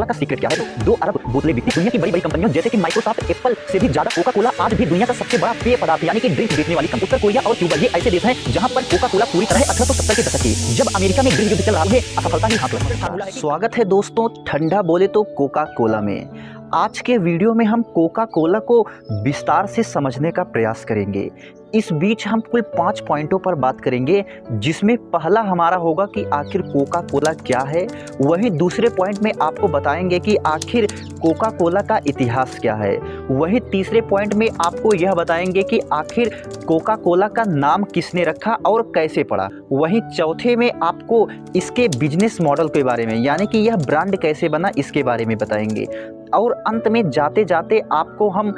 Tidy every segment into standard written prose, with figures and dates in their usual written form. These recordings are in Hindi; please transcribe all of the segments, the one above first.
कोला का सीक्रेट क्या है? तो 2 अरब बोतलें बिकती दुनिया की बड़ी-बड़ी कंपनियों जैसे कि माइक्रोसॉफ्ट, एप्पल से भी ज्यादा कोका कोला आज भी दुनिया का सबसे बड़ा पेय पदार्थ यानी कि ड्रिंक बेचने वाली कंपनी। उत्तर कोरिया और क्यूबा ये ऐसे देश हैं जहां पर कोका कोला पूरी तरह 1870 के दशक की जब अमेरिका में गृह युद्ध चल रहा है असफलता ही हाथ लगा। स्वागत है दोस्तों, ठंडा बोले तो कोका कोला में। आज के वीडियो में हम कोका कोला को विस्तार से समझने का प्रयास करेंगे। इस बीच हम कुल 5 पॉइंटों पर बात करेंगे, जिसमें पहला हमारा होगा कि आखिर कोका कोला क्या है। वहीं दूसरे पॉइंट में आपको बताएंगे कि आखिर कोका कोला का इतिहास क्या है। वहीं तीसरे पॉइंट में आपको यह बताएंगे कि आखिर कोका कोला का नाम किसने रखा और कैसे पड़ा। वहीं चौथे में आपको इसके बिजनेस मॉडल के बारे में यानी कि यह ब्रांड कैसे बना इसके बारे में बताएंगे। और अंत में जाते जाते आपको हम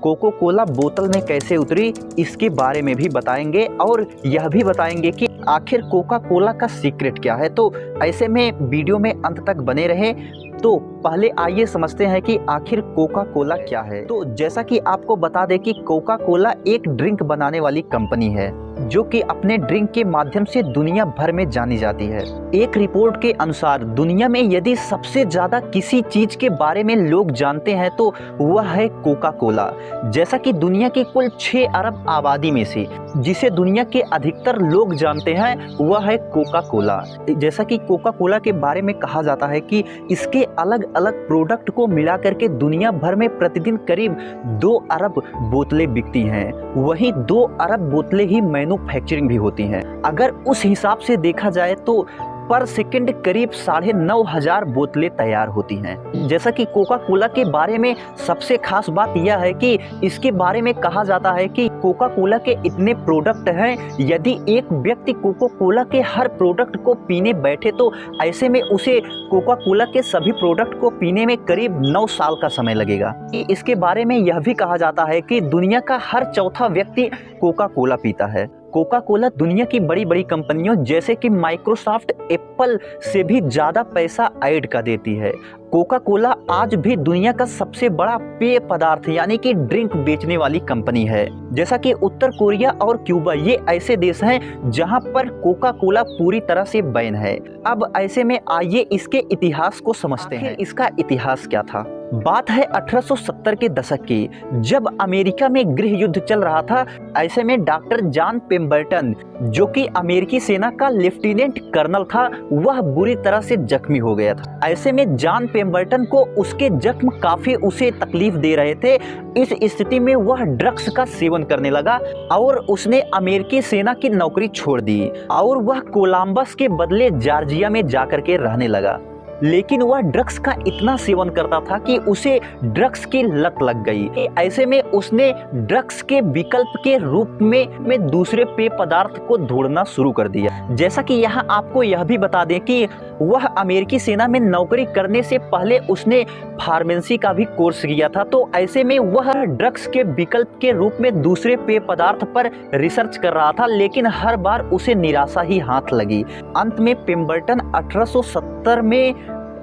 कोका कोला बोतल में कैसे उतरी इसके बारे में भी बताएंगे और यह भी बताएंगे कि आखिर कोका कोला का सीक्रेट क्या है। तो ऐसे में वीडियो में अंत तक बने रहें। तो पहले आइए समझते हैं कि आखिर कोका कोला क्या है। तो जैसा कि आपको बता दें कि कोका कोला एक ड्रिंक बनाने वाली कंपनी है जो कि अपने ड्रिंक के माध्यम से दुनिया भर में जानी जाती है। एक रिपोर्ट के अनुसार दुनिया में यदि सबसे ज्यादा किसी चीज के बारे में लोग जानते हैं तो वह है कोका कोला। जैसा कि दुनिया की कुल 6 अरब आबादी में से जिसे दुनिया के अधिकतर लोग जानते हैं वह है कोका कोला। जैसा कि कोका कोला के बारे में कहा जाता है कि इसके अलग अलग प्रोडक्ट को मिला करके दुनिया भर में प्रतिदिन करीब 2 अरब बोतलें बिकती हैं। वहीं 2 अरब बोतलें ही मैन्युफैक्चरिंग भी होती हैं। अगर उस हिसाब से देखा जाए तो पर सेकंड करीब 9,500 बोतलें तैयार होती हैं। जैसा कि कोका कोला के बारे में सबसे खास बात यह है कि इसके बारे में कहा जाता है कि कोका कोला के इतने प्रोडक्ट हैं, यदि एक व्यक्ति कोका कोला के हर प्रोडक्ट को पीने बैठे तो ऐसे में उसे कोका कोला के सभी प्रोडक्ट को पीने में करीब 9 साल का समय लगेगा। इसके बारे में यह भी कहा जाता है कि दुनिया का हर चौथा व्यक्ति कोका कोला पीता है। कोका कोला दुनिया की बड़ी बड़ी कंपनियों जैसे कि माइक्रोसॉफ्ट, एप्पल से भी ज़्यादा पैसा ऐड कर देती है। कोका कोला आज भी दुनिया का सबसे बड़ा पेय पदार्थ यानी कि ड्रिंक बेचने वाली कंपनी है। जैसा कि उत्तर कोरिया और क्यूबा ये ऐसे देश हैं जहां पर कोका कोला पूरी तरह से बैन है। अब ऐसे में आइए इसके इतिहास को समझते हैं। इसका इतिहास क्या था? बात है 1870 के दशक की, जब अमेरिका में गृह युद्ध चल रहा था। ऐसे में डॉक्टर जॉन पेम्बरटन जो कि अमेरिकी सेना का लेफ्टिनेंट कर्नल था, वह बुरी तरह से जख्मी हो गया था। ऐसे में जॉन पेम्बरटन को उसके जख्म काफी उसे तकलीफ दे रहे थे। इस स्थिति में वह ड्रग्स का सेवन करने लगा और उसने अमेरिकी सेना की नौकरी छोड़ दी और वह कोलंबस के बदले जॉर्जिया में जाकर के रहने लगा। लेकिन वह ड्रग्स का इतना सेवन करता था कि उसे ड्रग्स की लत लग गई। ऐसे में उसने ड्रग्स के विकल्प के रूप में दूसरे पेय पदार्थ को ढूंढना शुरू कर दिया। जैसा कि यहाँ आपको यह भी बता दें कि वह अमेरिकी सेना में नौकरी करने से पहले उसने फार्मेसी का भी कोर्स किया था। तो ऐसे में वह ड्रग्स के विकल्प के रूप में दूसरे पेय पदार्थ पर रिसर्च कर रहा था, लेकिन हर बार उसे निराशा ही हाथ लगी। अंत में पेम्बरटन 1870 में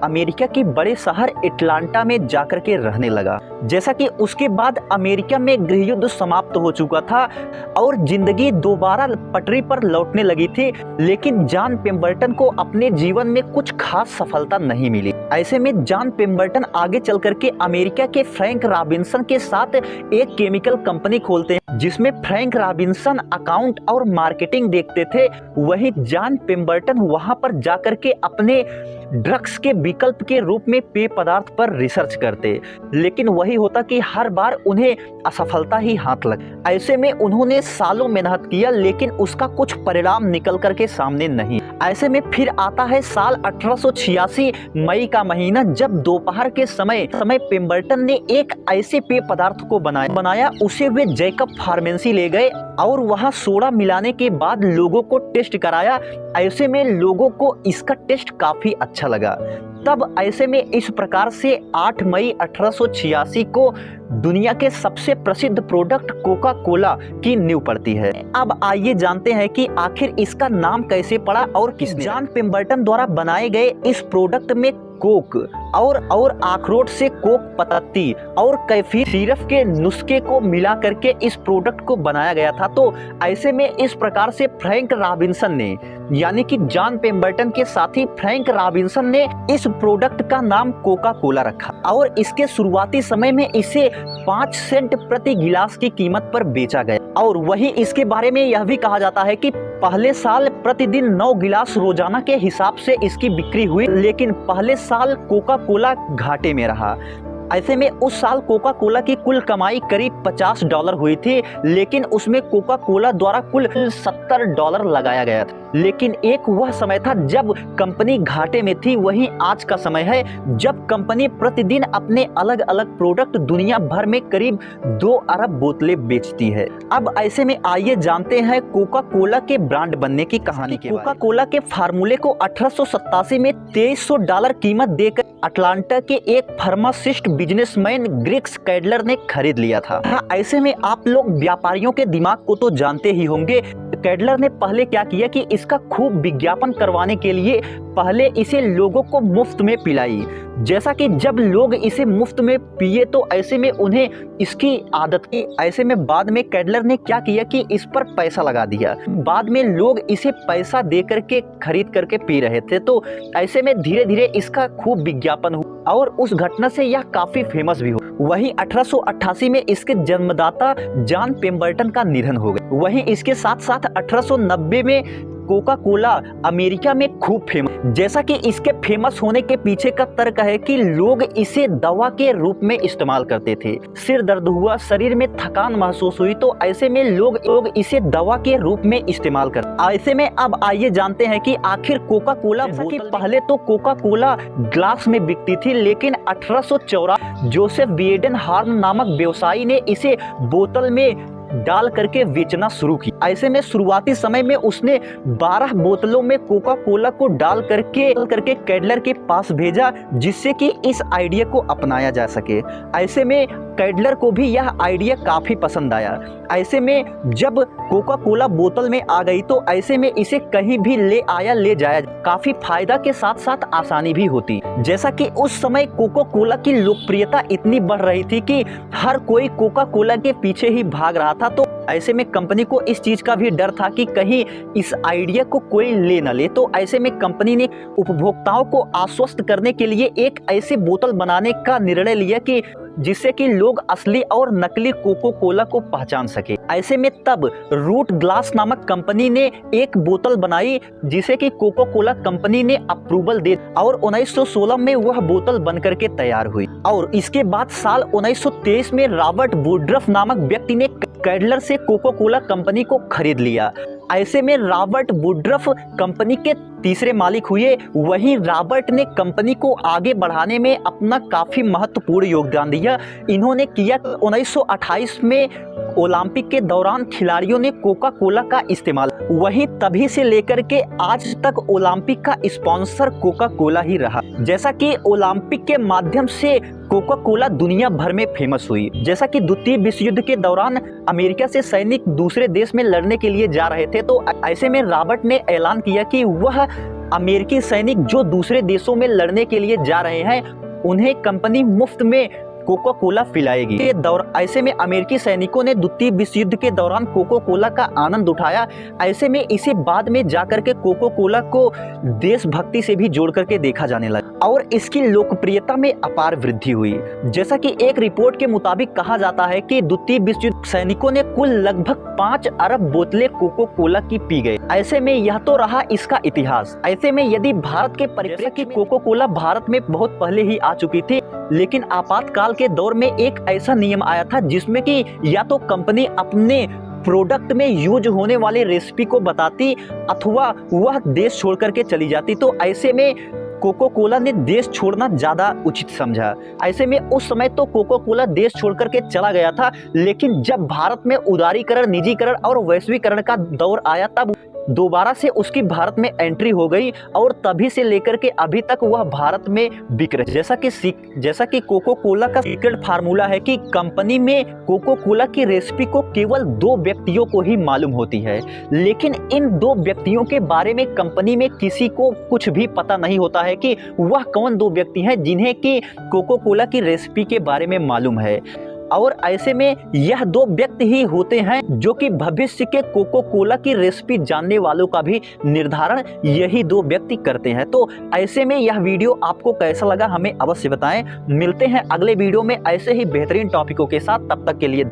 अमेरिका के बड़े शहर एटलांटा में जाकर के रहने लगा। जैसा कि उसके बाद अमेरिका में गृह युद्ध समाप्त हो चुका था और जिंदगी दोबारा पटरी पर लौटने लगी थी, लेकिन जॉन पेम्बरटन को अपने जीवन में कुछ खास सफलता नहीं मिली। ऐसे में जॉन पेम्बरटन आगे चल करके अमेरिका के फ्रैंक रॉबिन्सन के साथ एक केमिकल कंपनी खोलते हैं, जिसमें फ्रैंक रॉबिन्सन अकाउंट और मार्केटिंग देखते थे। वही जॉन पेम्बरटन वहां पर जाकर के अपने ड्रग्स के विकल्प के रूप में पेय पदार्थ पर रिसर्च करते, लेकिन वही होता कि हर बार उन्हें असफलता ही हाथ लग। ऐसे में उन्होंने सालों मेहनत किया, लेकिन उसका कुछ परिणाम निकल करके सामने नहीं। ऐसे में फिर आता है साल 1886 मई का महीना, जब दोपहर के समय पेम्बरटन ने एक ऐसे पेय पदार्थ को बनाया। उसे वे जैकब फार्मेसी ले गए और वहां सोडा मिलाने के बाद लोगों को टेस्ट कराया। ऐसे में लोगों को इसका टेस्ट काफी अच्छा लगा। तब ऐसे में इस प्रकार से 8 मई 1886 को दुनिया के सबसे प्रसिद्ध प्रोडक्ट कोका कोला की नींव पड़ती है। अब आइए जानते हैं कि आखिर इसका नाम कैसे पड़ा और किसने। जॉन पेम्बरटन द्वारा बनाए गए इस प्रोडक्ट में कोक और अखरोट से कोक पत्ती और कैफीर सिरप के नुस्खे को मिला करके इस प्रोडक्ट को बनाया गया था। तो ऐसे में इस प्रकार से फ्रैंक रॉबिन्सन ने, यानी कि जॉन पेम्बर्टन के साथी फ्रैंक रॉबिन्सन ने इस प्रोडक्ट का नाम कोका कोला रखा और इसके शुरुआती समय में इसे 5 सेंट प्रति गिलास की कीमत पर बेचा गया। और वही इसके बारे में यह भी कहा जाता है कि पहले साल प्रतिदिन 9 गिलास रोजाना के हिसाब से इसकी बिक्री हुई, लेकिन पहले साल कोका कोला घाटे में रहा। ऐसे में उस साल कोका कोला की कुल कमाई करीब $50 हुई थी, लेकिन उसमें कोका कोला द्वारा कुल $70 लगाया गया था। लेकिन एक वह समय था जब कंपनी घाटे में थी, वहीं आज का समय है जब कंपनी प्रतिदिन अपने अलग अलग प्रोडक्ट दुनिया भर में करीब 2 अरब बोतलें बेचती है। अब ऐसे में आइए जानते हैं कोका कोला के ब्रांड बनने की कहानी के। कोका कोला के फार्मूले को 1887 में $2300 कीमत देकर अटलांटा के एक फार्मासिस्ट बिजनेसमैन ग्रेग कैडलर ने खरीद लिया था। हाँ, ऐसे में आप लोग व्यापारियों के दिमाग को तो जानते ही होंगे। कैडलर ने पहले क्या किया कि इसका खूब विज्ञापन करवाने के लिए पहले इसे लोगों को मुफ्त में पिलाई। जैसा कि जब लोग इसे मुफ्त में पिए तो ऐसे में उन्हें इसकी आदत की। ऐसे में बाद में कैडलर ने क्या किया कि इस पर पैसा लगा दिया। बाद में लोग इसे पैसा दे करके खरीद करके पी रहे थे। तो ऐसे में धीरे धीरे इसका खूब विज्ञापन हुआ और उस घटना से यह काफी फेमस भी हुआ। वहीं 1888 में इसके जन्मदाता जॉन पेम्बर्टन का निधन हो गया। वहीं इसके साथ साथ 1890 में कोका कोला अमेरिका में खूब फेमस। जैसा कि इसके फेमस होने के पीछे का तर्क है कि लोग इसे दवा के रूप में इस्तेमाल करते थे। सिर दर्द हुआ, शरीर में थकान महसूस हुई तो ऐसे में लोग इसे दवा के रूप में इस्तेमाल करते। ऐसे में अब आइए जानते हैं कि आखिर कोका कोला पहले तो कोका कोला ग्लास में बिकती थी, लेकिन 1884 जोसेफ बिएडन हार्न नामक व्यवसायी ने इसे बोतल में डाल करके बेचना शुरू की। ऐसे में शुरुआती समय में उसने 12 बोतलों में कोका कोला को डाल करके कैडलर के पास भेजा, जिससे कि इस आइडिया को अपनाया जा सके। ऐसे में कैडलर को भी यह आइडिया काफी पसंद आया। ऐसे में जब कोका कोला बोतल में आ गई तो ऐसे में इसे कहीं भी ले आया ले जाया काफी फायदा के साथ साथ आसानी भी होती। जैसा कि उस समय कोका कोला की लोकप्रियता इतनी बढ़ रही थी कि हर कोई कोका कोला के पीछे ही भाग रहा था। तो ऐसे में कंपनी को इस चीज का भी डर था कि कहीं इस आइडिया को कोई ले न ले। तो ऐसे में कंपनी ने उपभोक्ताओं को आश्वस्त करने के लिए एक ऐसी बोतल बनाने का निर्णय लिया कि जिससे कि लोग असली और नकली कोका कोला को पहचान सके। ऐसे में तब रूट ग्लास नामक कंपनी ने एक बोतल बनाई जिसे कि कोका कोला कंपनी ने अप्रूवल दे और 1916 में वह बोतल बनकर के तैयार हुई। और इसके बाद साल 1923 में रॉबर्ट वुड्रफ नामक व्यक्ति ने कैडलर से कोका कोला कंपनी को खरीद लिया। ऐसे में रॉबर्ट वुड्रफ कंपनी के तीसरे मालिक हुए। वहीं रॉबर्ट ने कंपनी को आगे बढ़ाने में अपना काफी महत्वपूर्ण योगदान दिया। इन्होंने किया 1928 में ओलंपिक के दौरान खिलाड़ियों ने कोका कोला का इस्तेमाल। वहीं तभी से लेकर के आज तक ओलंपिक का स्पॉन्सर कोका कोला ही रहा। जैसा कि ओलंपिक के माध्यम से कोका कोला दुनिया भर में फेमस हुई। जैसा कि द्वितीय विश्व युद्ध के दौरान अमेरिका से सैनिक दूसरे देश में लड़ने के लिए जा रहे थे, तो ऐसे में रॉबर्ट ने ऐलान किया कि वह अमेरिकी सैनिक जो दूसरे देशों में लड़ने के लिए जा रहे हैं उन्हें कंपनी मुफ्त में कोका कोला पिलाएगी। ऐसे में अमेरिकी सैनिकों ने द्वितीय विश्व युद्ध के दौरान कोका कोला का आनंद उठाया। ऐसे में इसे बाद में जाकर के कोका कोला को देशभक्ति से भी जोड़ करके देखा जाने लगा और इसकी लोकप्रियता में अपार वृद्धि हुई। जैसा कि एक रिपोर्ट के मुताबिक कहा जाता है कि द्वितीय विश्व युद्ध सैनिकों ने कुल लगभग 5 अरब बोतलें कोका कोला की पी गए। ऐसे में यह तो रहा इसका इतिहास। ऐसे में यदि भारत के परिप्रेक्ष्य की कोका कोला भारत में बहुत पहले ही आ चुकी थी, लेकिन आपातकाल के दौर में एक ऐसा नियम आया था जिसमें कि या तो कंपनी अपने प्रोडक्ट में यूज होने वाली रेसिपी को बताती अथवा वह देश छोड़ करके चली जाती। तो ऐसे में कोका कोला ने देश छोड़ना ज्यादा उचित समझा। ऐसे में उस समय तो कोका कोला देश छोड़ करके चला गया था, लेकिन जब भारत में उदारीकरण, निजीकरण और वैश्वीकरण का दौर आया तब दोबारा से उसकी भारत में एंट्री हो गई और तभी से लेकर के अभी तक वह भारत में बिक रही। जैसा कि कोको कोला का सीक्रेट फार्मूला है कि कंपनी में कोको कोला की रेसिपी को केवल 2 व्यक्तियों को ही मालूम होती है, लेकिन इन 2 व्यक्तियों के बारे में कंपनी में किसी को कुछ भी पता नहीं होता है कि वह कौन 2 व्यक्ति हैं जिन्हें कि कोको कोला की रेसिपी के बारे में मालूम है। और ऐसे में यह 2 व्यक्ति ही होते हैं जो कि भविष्य के कोको कोला की रेसिपी जानने वालों का भी निर्धारण यही 2 व्यक्ति करते हैं। तो ऐसे में यह वीडियो आपको कैसा लगा हमें अवश्य बताएं। मिलते हैं अगले वीडियो में ऐसे ही बेहतरीन टॉपिकों के साथ, तब तक के लिए